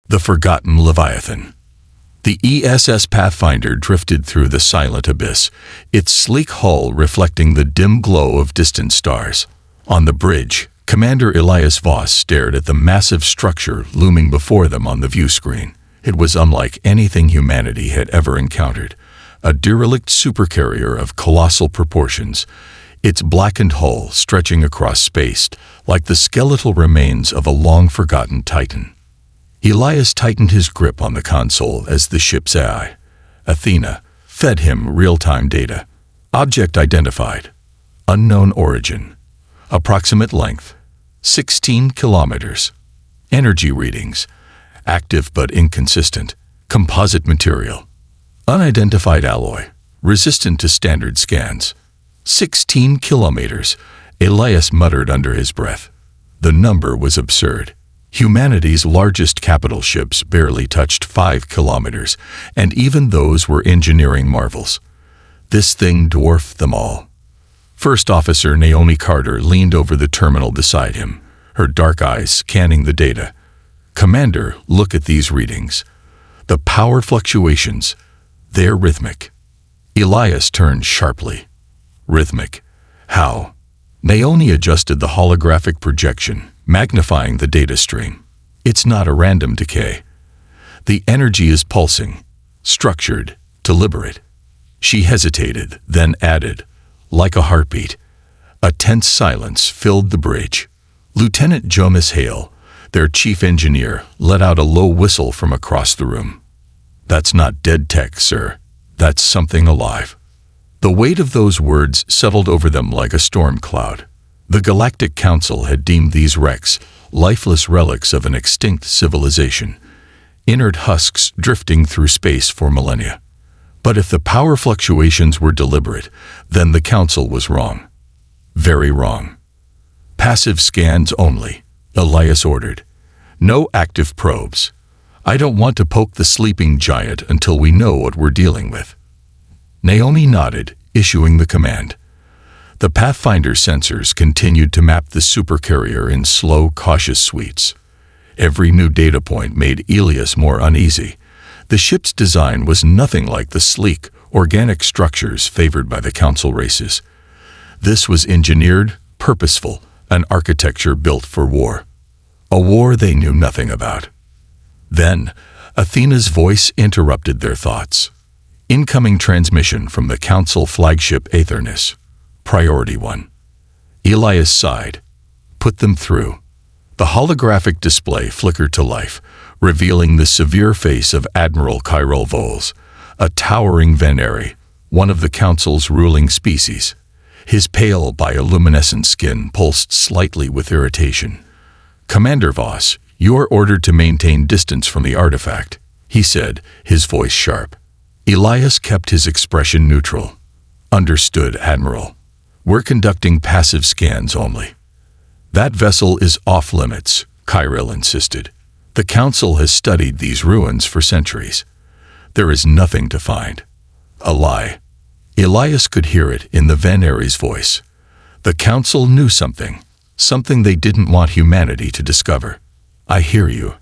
The forgotten Leviathan. The ESS Pathfinder drifted through the silent abyss, its sleek hull reflecting the dim glow of distant stars. On the bridge, Commander Elias Voss stared at the massive structure looming before them on the view screen. It was unlike anything humanity had ever encountered. A derelict supercarrier of colossal proportions, its blackened hull stretching across space like the skeletal remains of a long-forgotten titan. Elias tightened his grip on the console as the ship's AI, Athena, fed him real-time data. Object identified. Unknown origin. Approximate length. 16 kilometers. Energy readings. Active but inconsistent. Composite material. Unidentified alloy. Resistant to standard scans. 16 kilometers, Elias muttered under his breath. The number was absurd. Humanity's largest capital ships barely touched 5 kilometers, and even those were engineering marvels. This thing dwarfed them all. First Officer Naomi Carter leaned over the terminal beside him, her dark eyes scanning the data. "Commander, look at these readings. The power fluctuations, they're rhythmic." Elias turned sharply. Rhythmic? How? Naomi adjusted the holographic projection, magnifying the data stream. It's not a random decay. The energy is pulsing, structured, deliberate. She hesitated, then added, like a heartbeat. A tense silence filled the bridge. Lieutenant Jonas Hale, their chief engineer, let out a low whistle from across the room. "That's not dead tech, sir. That's something alive." The weight of those words settled over them like a storm cloud. The Galactic Council had deemed these wrecks lifeless relics of an extinct civilization, inert husks drifting through space for millennia. But if the power fluctuations were deliberate, then the Council was wrong. Very wrong. "Passive scans only," Elias ordered. "No active probes. I don't want to poke the sleeping giant until we know what we're dealing with." Naomi nodded, issuing the command. The Pathfinder sensors continued to map the supercarrier in slow, cautious sweeps. Every new data point made Elias more uneasy. The ship's design was nothing like the sleek, organic structures favored by the Council races. This was engineered, purposeful, an architecture built for war. A war they knew nothing about. Then, Athena's voice interrupted their thoughts. "Incoming transmission from the Council flagship Aethernus. Priority 1. Elias sighed. "Put them through." The holographic display flickered to life, revealing the severe face of Admiral Kyril Voles, a towering Veneri, one of the Council's ruling species. His pale bioluminescent skin pulsed slightly with irritation. "Commander Voss, you're ordered to maintain distance from the artifact," he said, his voice sharp. Elias kept his expression neutral. "Understood, Admiral. We're conducting passive scans only." "That vessel is off-limits," Kyril insisted. "The Council has studied these ruins for centuries. There is nothing to find." A lie. Elias could hear it in the Veneri's voice. The Council knew something they didn't want humanity to discover. "I hear you,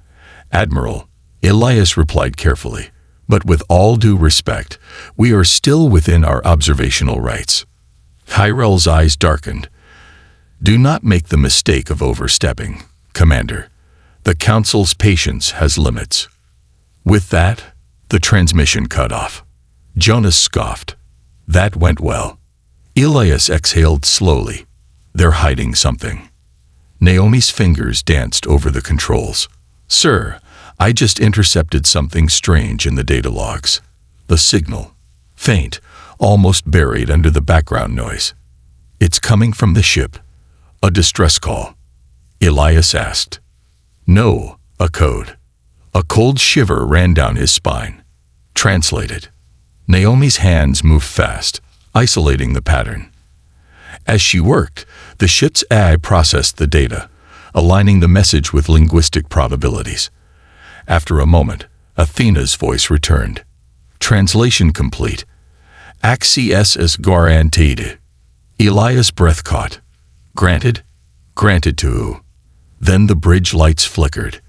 Admiral," Elias replied carefully. "But with all due respect, we are still within our observational rights." Kyril's eyes darkened. "Do not make the mistake of overstepping, Commander. The Council's patience has limits." With that, the transmission cut off. Jonas scoffed. That went well. Elias exhaled slowly. They're hiding something. Naomi's fingers danced over the controls. "Sir, I just intercepted something strange in the data logs. The signal. Faint, almost buried under the background noise. It's coming from the ship. A distress call." Elias asked. "No, a code." A cold shiver ran down his spine. "Translated." Naomi's hands moved fast, isolating the pattern. As she worked, the ship's AI processed the data, aligning the message with linguistic probabilities. After a moment, Athena's voice returned. "Translation complete. Access is guaranteed." Elias' breath caught. "Granted? Granted to who?" Then the bridge lights flickered.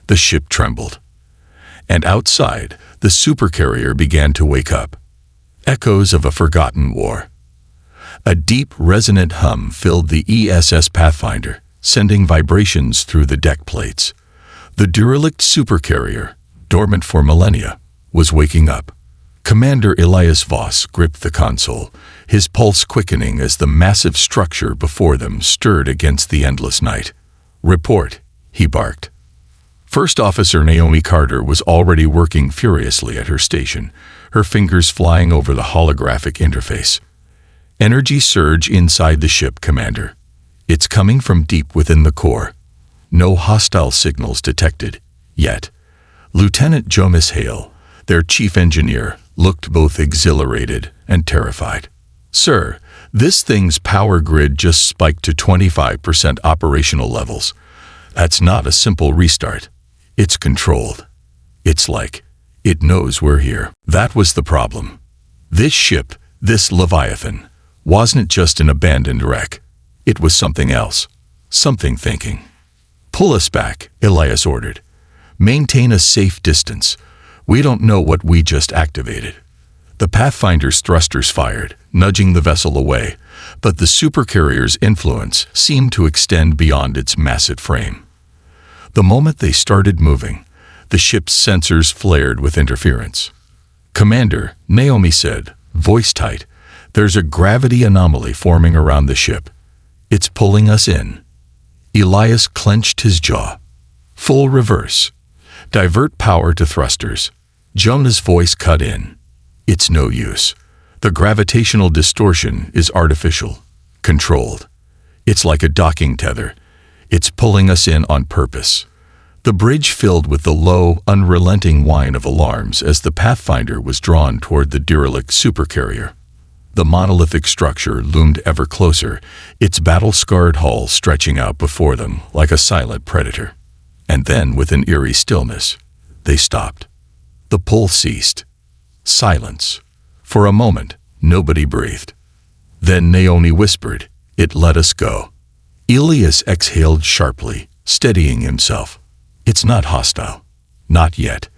The ship trembled. And outside, the supercarrier began to wake up. Echoes of a forgotten war. A deep, resonant hum filled the ESS Pathfinder, sending vibrations through the deck plates. The derelict supercarrier, dormant for millennia, was waking up. Commander Elias Voss gripped the console, his pulse quickening as the massive structure before them stirred against the endless night. "Report," he barked. First Officer Naomi Carter was already working furiously at her station, her fingers flying over the holographic interface. "Energy surge inside the ship, Commander. It's coming from deep within the core. No hostile signals detected, yet." Lieutenant Jonas Hale, their chief engineer, looked both exhilarated and terrified. "Sir, this thing's power grid just spiked to 25% operational levels. That's not a simple restart. It's controlled. It's like it knows we're here." That was the problem. This ship, this Leviathan, wasn't just an abandoned wreck. It was something else, something thinking. "Pull us back," Elias ordered. "Maintain a safe distance. We don't know what we just activated." The Pathfinder's thrusters fired, nudging the vessel away, but the supercarrier's influence seemed to extend beyond its massive frame. The moment they started moving, the ship's sensors flared with interference. "Commander," Naomi said, voice tight, "there's a gravity anomaly forming around the ship. It's pulling us in." Elias clenched his jaw. "Full reverse. Divert power to thrusters." Jonah's voice cut in. "It's no use. The gravitational distortion is artificial, controlled. It's like a docking tether. It's pulling us in on purpose." The bridge filled with the low, unrelenting whine of alarms as the Pathfinder was drawn toward the derelict supercarrier. The monolithic structure loomed ever closer, its battle-scarred hull stretching out before them like a silent predator. And then, with an eerie stillness, they stopped. The pull ceased. Silence. For a moment, nobody breathed. Then Naomi whispered, "It let us go." Elias exhaled sharply, steadying himself. "It's not hostile. Not yet."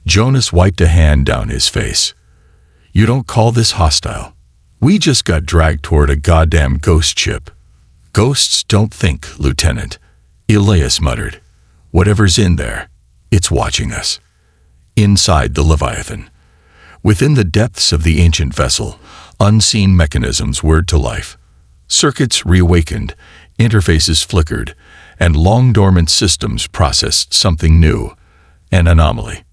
Jonas wiped a hand down his face. "You don't call this hostile? We just got dragged toward a goddamn ghost ship." "Ghosts don't think, Lieutenant," Elias muttered. "Whatever's in there, it's watching us." Inside the Leviathan, within the depths of the ancient vessel, unseen mechanisms whirred to life. Circuits reawakened, interfaces flickered, and long-dormant systems processed something new, an anomaly.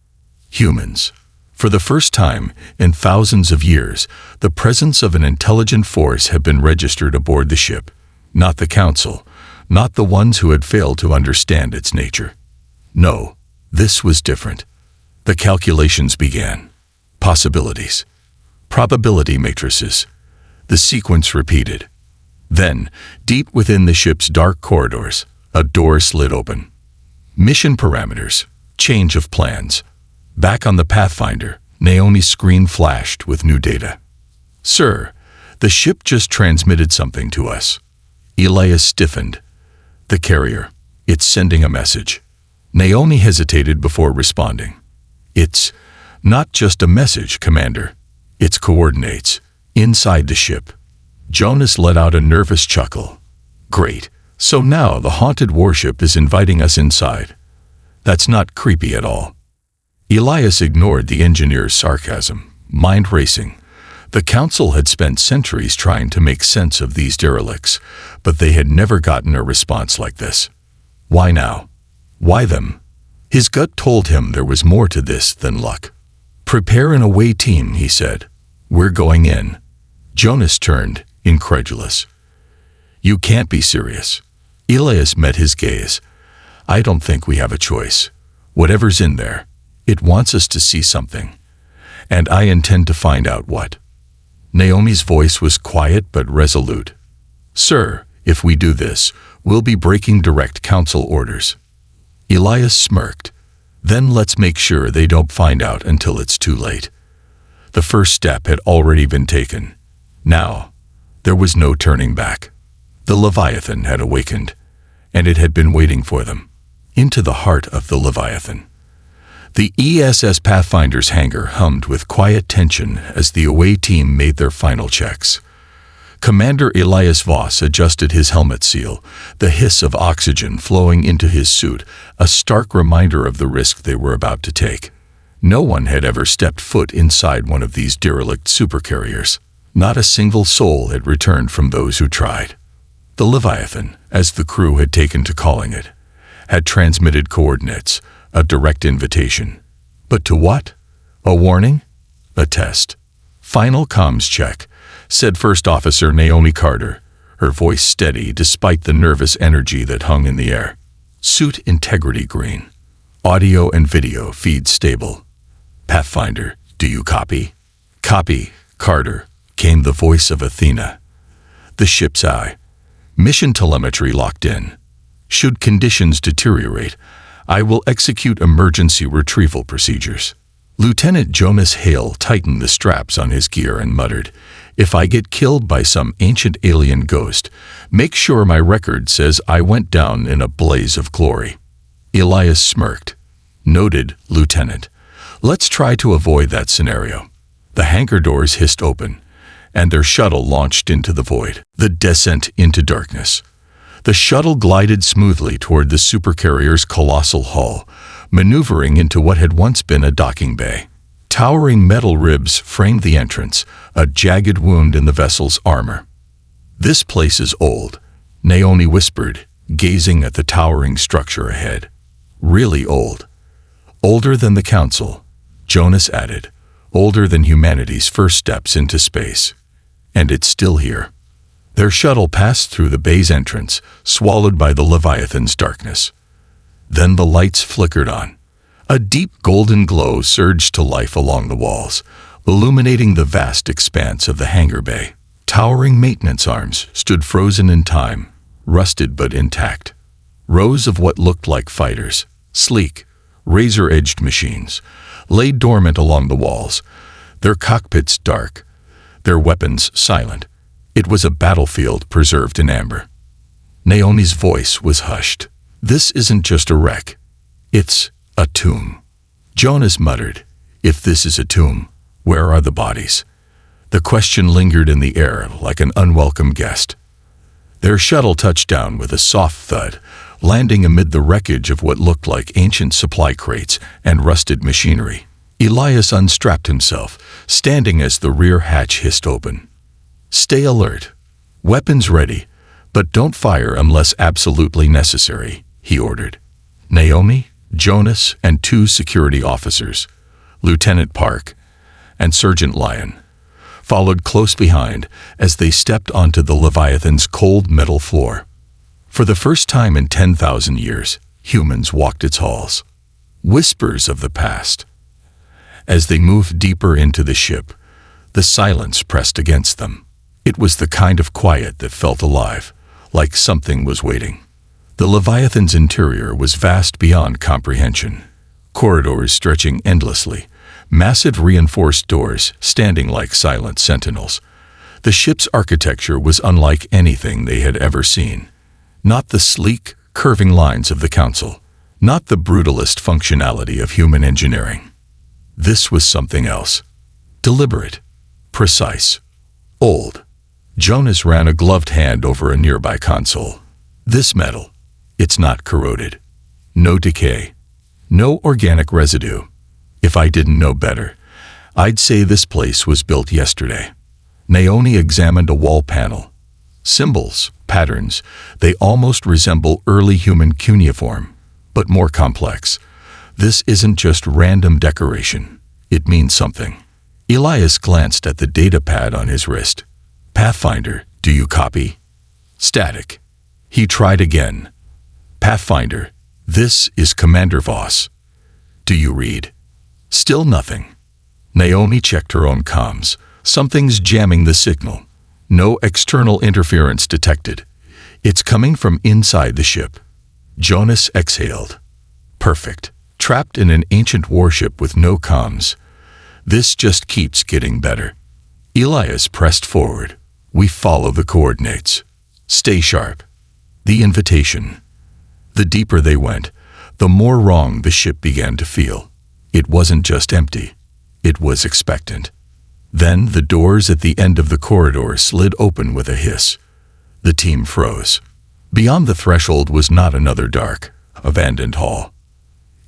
Humans. For the first time in thousands of years, the presence of an intelligent force had been registered aboard the ship. Not the Council, not the ones who had failed to understand its nature. No, this was different. The calculations began. Possibilities. Probability matrices. The sequence repeated. Then, deep within the ship's dark corridors, a door slid open. Mission parameters. Change of plans. Back on the Pathfinder, Naomi's screen flashed with new data. "Sir, the ship just transmitted something to us." Elias stiffened. "The carrier. It's sending a message." Naomi hesitated before responding. "It's not just a message, Commander. It's coordinates. Inside the ship." Jonas let out a nervous chuckle. "Great. So now the haunted warship is inviting us inside. That's not creepy at all." Elias ignored the engineer's sarcasm, mind racing. The Council had spent centuries trying to make sense of these derelicts, but they had never gotten a response like this. Why now? Why them? His gut told him there was more to this than luck. "Prepare an away team," he said. "We're going in." Jonas turned, incredulous. "You can't be serious." Elias met his gaze. "I don't think we have a choice. Whatever's in there, it wants us to see something. And I intend to find out what." Naomi's voice was quiet but resolute. "Sir, if we do this, we'll be breaking direct Council orders." Elias smirked. "Then let's make sure they don't find out until it's too late." The first step had already been taken. Now, there was no turning back. The Leviathan had awakened, and it had been waiting for them. Into the heart of the Leviathan. The ESS Pathfinder's hangar hummed with quiet tension as the away team made their final checks. Commander Elias Voss adjusted his helmet seal, the hiss of oxygen flowing into his suit, a stark reminder of the risk they were about to take. No one had ever stepped foot inside one of these derelict supercarriers. Not a single soul had returned from those who tried. The Leviathan, as the crew had taken to calling it, had transmitted coordinates, a direct invitation. But to what? A warning? A test. Final comms check, said First Officer Naomi Carter, her voice steady despite the nervous energy that hung in the air. Suit integrity green. Audio and video feed stable. Pathfinder, do you copy? Copy, Carter, came the voice of Athena. The ship's eye. Mission telemetry locked in. Should conditions deteriorate, I will execute emergency retrieval procedures. Lieutenant Jonas Hale tightened the straps on his gear and muttered, "If I get killed by some ancient alien ghost, make sure my record says I went down in a blaze of glory." Elias smirked. "Noted, Lieutenant. Let's try to avoid that scenario." The hangar doors hissed open, and their shuttle launched into the void. The descent into darkness. The shuttle glided smoothly toward the supercarrier's colossal hull, maneuvering into what had once been a docking bay. Towering metal ribs framed the entrance, a jagged wound in the vessel's armor. "This place is old," Naomi whispered, gazing at the towering structure ahead. "Really old. Older than the Council," Jonas added. "Older than humanity's first steps into space. And it's still here." Their shuttle passed through the bay's entrance, swallowed by the Leviathan's darkness. Then the lights flickered on. A deep golden glow surged to life along the walls, illuminating the vast expanse of the hangar bay. Towering maintenance arms stood frozen in time, rusted but intact. Rows of what looked like fighters, sleek, razor-edged machines, lay dormant along the walls, their cockpits dark, their weapons silent. It was a battlefield preserved in amber. Naomi's voice was hushed. "This isn't just a wreck. It's a tomb." Jonas muttered, "If this is a tomb, where are the bodies?" The question lingered in the air like an unwelcome guest. Their shuttle touched down with a soft thud, landing amid the wreckage of what looked like ancient supply crates and rusted machinery. Elias unstrapped himself, standing as the rear hatch hissed open. "Stay alert. Weapons ready, but don't fire unless absolutely necessary," he ordered. Naomi, Jonas, and 2 security officers, Lieutenant Park and Sergeant Lyon, followed close behind as they stepped onto the Leviathan's cold metal floor. For the first time in 10,000 years, humans walked its halls. Whispers of the past. As they moved deeper into the ship, the silence pressed against them. It was the kind of quiet that felt alive, like something was waiting. The Leviathan's interior was vast beyond comprehension. Corridors stretching endlessly, massive reinforced doors standing like silent sentinels. The ship's architecture was unlike anything they had ever seen. Not the sleek, curving lines of the Council, not the brutalist functionality of human engineering. This was something else. Deliberate, precise, old. Jonas ran a gloved hand over a nearby console. "This metal, it's not corroded. No decay. No organic residue. If I didn't know better, I'd say this place was built yesterday." Naomi examined a wall panel. Symbols, patterns, they almost resemble early human cuneiform, but more complex. This isn't just random decoration. It means something. Elias glanced at the data pad on his wrist. "Pathfinder, do you copy?" Static. He tried again. "Pathfinder, this is Commander Voss. Do you read?" Still nothing. Naomi checked her own comms. Something's jamming the signal. No external interference detected. It's coming from inside the ship. Jonas exhaled. Perfect. Trapped in an ancient warship with no comms. This just keeps getting better. Elias pressed forward. "We follow the coordinates. Stay sharp." The invitation. The deeper they went, the more wrong the ship began to feel. It wasn't just empty. It was expectant. Then the doors at the end of the corridor slid open with a hiss. The team froze. Beyond the threshold was not another dark, abandoned hall.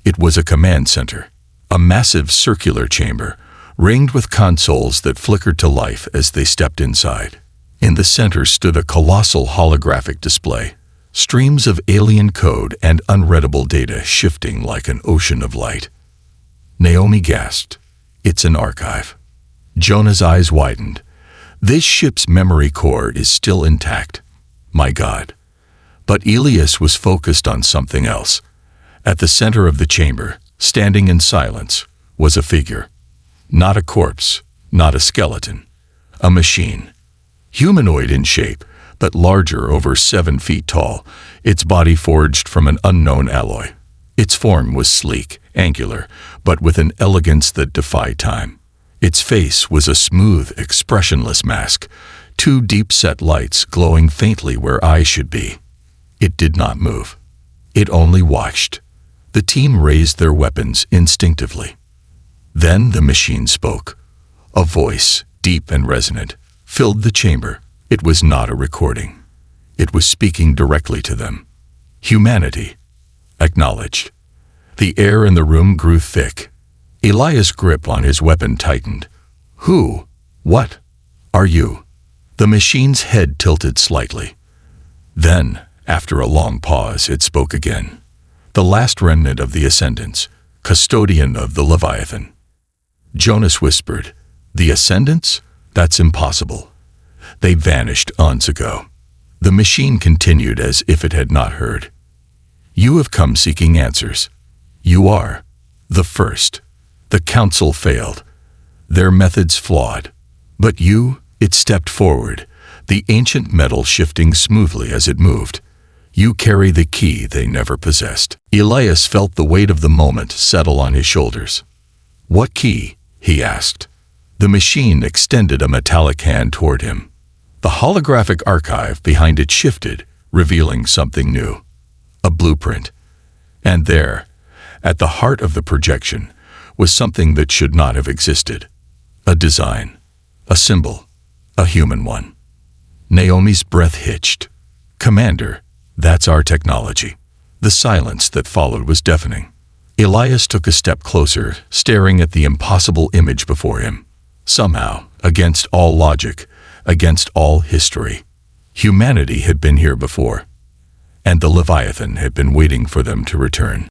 It was a command center, a massive circular chamber, ringed with consoles that flickered to life as they stepped inside. In the center stood a colossal holographic display, streams of alien code and unreadable data shifting like an ocean of light. Naomi gasped. It's an archive. Jonah's eyes widened. This ship's memory core is still intact. My God. But Elias was focused on something else. At the center of the chamber, standing in silence, was a figure. Not a corpse, not a skeleton. A machine. Humanoid in shape, but larger, over 7 feet tall, its body forged from an unknown alloy. Its form was sleek, angular, but with an elegance that defied time. Its face was a smooth, expressionless mask, 2 deep-set lights glowing faintly where eyes should be. It did not move. It only watched. The team raised their weapons instinctively. Then the machine spoke. A voice, deep and resonant, filled the chamber. It was not a recording. It was speaking directly to them. Humanity. Acknowledged. The air in the room grew thick. Elias' grip on his weapon tightened. Who? What? Are you? The machine's head tilted slightly. Then, after a long pause, it spoke again. The last remnant of the Ascendants, custodian of the Leviathan. Jonas whispered, The Ascendants? That's impossible. They vanished eons ago. The machine continued as if it had not heard. You have come seeking answers. You are the first. The council failed. Their methods flawed. But you, it stepped forward, the ancient metal shifting smoothly as it moved. You carry the key they never possessed. Elias felt the weight of the moment settle on his shoulders. What key? He asked. The machine extended a metallic hand toward him. The holographic archive behind it shifted, revealing something new. A blueprint. And there, at the heart of the projection, was something that should not have existed. A design. A symbol. A human one. Naomi's breath hitched. Commander, that's our technology. The silence that followed was deafening. Elias took a step closer, staring at the impossible image before him. Somehow, against all logic, against all history, humanity had been here before, and the Leviathan had been waiting for them to return.